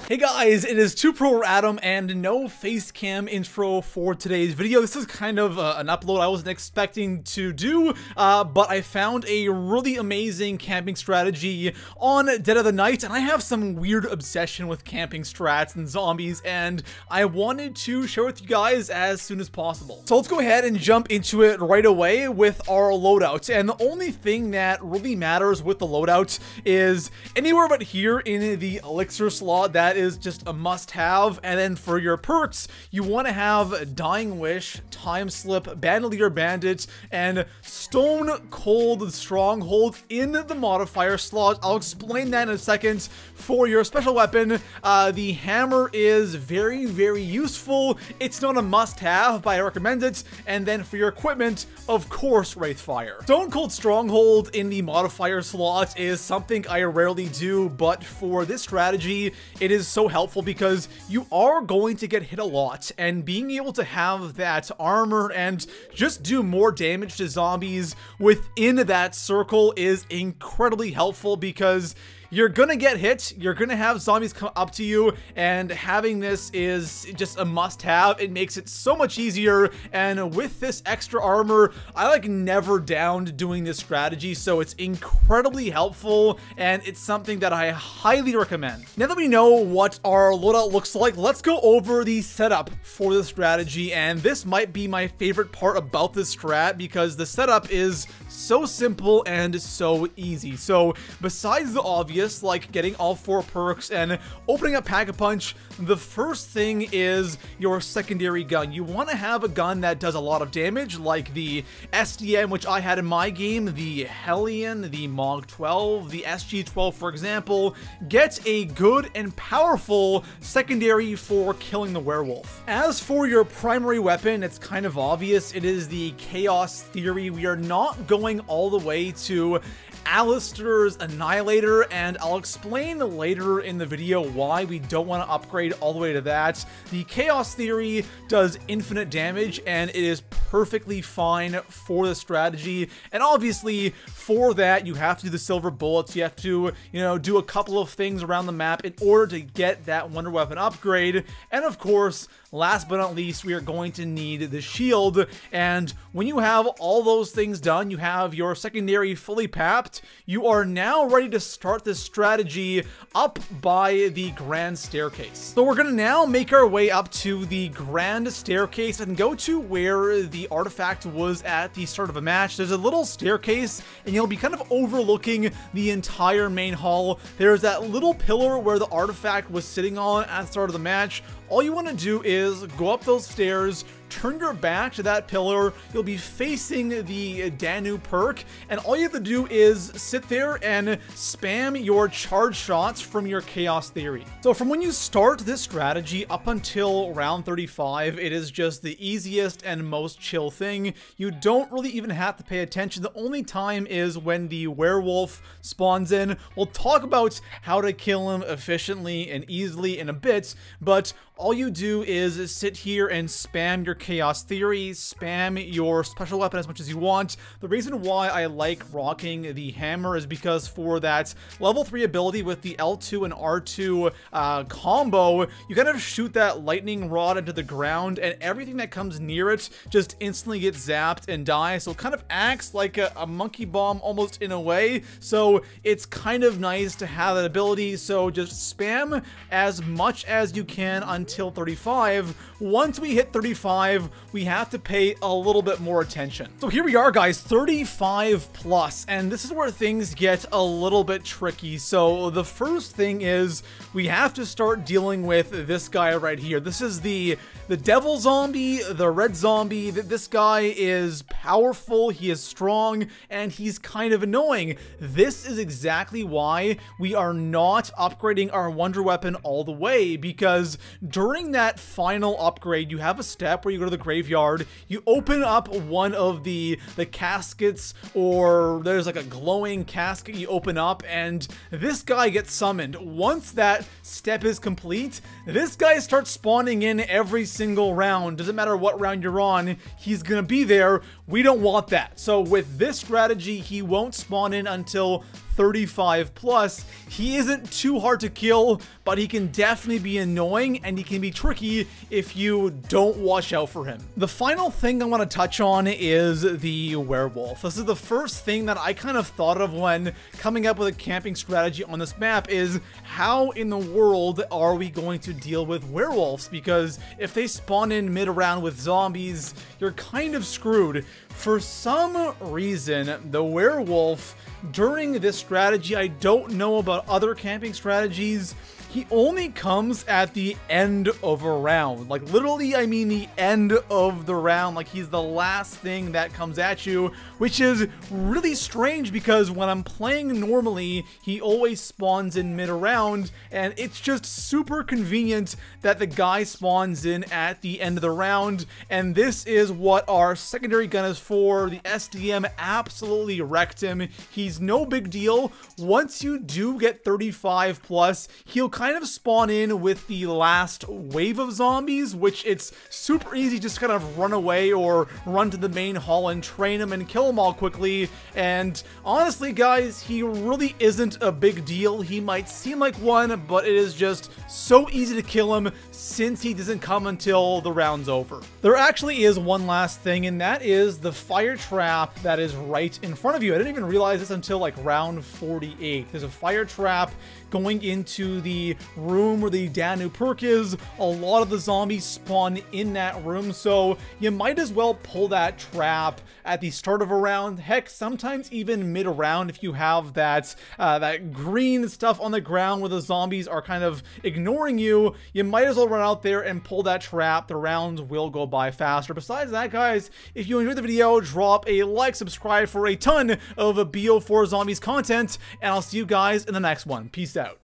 Hey guys, it is ToProAdam and no face cam intro for today's video. This is kind of an upload I wasn't expecting to do, but I found a really amazing camping strategy on Dead of the Night, and I have some weird obsession with camping strats and zombies, and I wanted to share with you guys as soon as possible. So let's go ahead and jump into it right away with our loadout. And the only thing that really matters with the loadout is anywhere but here in the elixir slot. That is just a must-have. And then for your perks, you want to have Dying Wish, Time Slip, Bandolier Bandit, and Stone Cold Stronghold in the modifier slot. I'll explain that in a second. For your special weapon, the hammer is very, very useful. It's not a must-have, but I recommend it. And then for your equipment, of course, Wraithfire. Stone Cold Stronghold in the modifier slot is something I rarely do, but for this strategy, it is so helpful because you are going to get hit a lot, and being able to have that armor and just do more damage to zombies within that circle is incredibly helpful because you're gonna get hit, you're gonna have zombies come up to you, and having this is just a must-have. It makes it so much easier, and with this extra armor, I like never downed doing this strategy, so it's incredibly helpful, and it's something that I highly recommend. Now that we know what our loadout looks like, let's go over the setup for this strategy, and this might be my favorite part about this strat because the setup is so simple and so easy. So besides the obvious, like getting all 4 perks and opening up Pack-a-Punch, the first thing is your secondary gun. You want to have a gun that does a lot of damage, like the SDM, which I had in my game, the Hellion, the MOG-12, the SG-12, for example. Get a good and powerful secondary for killing the werewolf. As for your primary weapon, it's kind of obvious. It is the Chaos Theory. We are not going all the way to Alistair's Annihilator, and I'll explain later in the video why we don't want to upgrade all the way to that. The Chaos Theory does infinite damage, and it is perfectly fine for the strategy, and obviously for that you have to do the silver bullets. You have to, do a couple of things around the map in order to get that wonder weapon upgrade, and of course, last but not least, we are going to need the shield, and when you have all those things done, you have your secondary fully papped, you are now ready to start this strategy up by the Grand Staircase. So we're going to now make our way up to the Grand Staircase and go to where the artifact was at the start of a match. There's a little staircase, and you'll be kind of overlooking the entire main hall. There's that little pillar where the artifact was sitting on at the start of the match. All you want to do is go up those stairs, turn your back to that pillar, you'll be facing the Danu perk, and all you have to do is sit there and spam your charge shots from your Chaos Theory. So from when you start this strategy up until round 35, it is just the easiest and most chill thing. You don't really even have to pay attention. The only time is when the werewolf spawns in. We'll talk about how to kill him efficiently and easily in a bit, but all you do is sit here and spam your Chaos Theory, spam your special weapon as much as you want. The reason why I like rocking the hammer is because for that level 3 ability with the L2 and R2 combo, you kind of shoot that lightning rod into the ground, and everything that comes near it just instantly gets zapped and dies. So it kind of acts like a monkey bomb almost in a way. So it's kind of nice to have that ability. So just spam as much as you can until 35. Once we hit 35, we have to pay a little bit more attention. So here we are, guys, 35 plus, and this is where things get a little bit tricky. So the first thing is we have to start dealing with this guy right here. This is the devil zombie, the red zombie. This guy is powerful, he is strong, and he's kind of annoying. This is exactly why we are not upgrading our wonder weapon all the way, because during that final upgrade, you have a step where you go to the graveyard, you open up one of the caskets, or there's like a glowing casket you open up, and this guy gets summoned. Once that step is complete, this guy starts spawning in every single round. Doesn't matter what round you're on, he's gonna be there. We don't want that. So with this strategy, he won't spawn in until 35 plus. He isn't too hard to kill, but he can definitely be annoying and he can be tricky if you don't watch out for him. The final thing I want to touch on is the werewolf. This is the first thing that I kind of thought of when coming up with a camping strategy on this map is how in the world are we going to deal with werewolves? Because if they spawn in mid-round with zombies, you're kind of screwed. For some reason, the werewolf during this strategy, I don't know about other camping strategies, he only comes at the end of a round. Like literally, I mean the end of the round. Like he's the last thing that comes at you, which is really strange because when I'm playing normally, he always spawns in mid-round, and it's just super convenient that the guy spawns in at the end of the round. And this is what our secondary gun is for. The SDM absolutely wrecked him. He's no big deal. Once you do get 35 plus, he'll kind of spawn in with the last wave of zombies, which it's super easy just kind of run away or run to the main hall and train him and kill them all quickly. And honestly, guys, he really isn't a big deal. He might seem like one, but it is just so easy to kill him since he doesn't come until the round's over. There actually is one last thing, and that is the fire trap that is right in front of you. I didn't even realize this until like round 48. There's a fire trap going into the room where the Danu perk is. A lot of the zombies spawn in that room, so you might as well pull that trap at the start of a round. Heck, sometimes even mid-round if you have that that green stuff on the ground where the zombies are kind of ignoring you. You might as well run out there and pull that trap. The rounds will go by faster. Besides that, guys, if you enjoyed the video, drop a like, subscribe for a ton of BO4 Zombies content, and I'll see you guys in the next one. Peace out.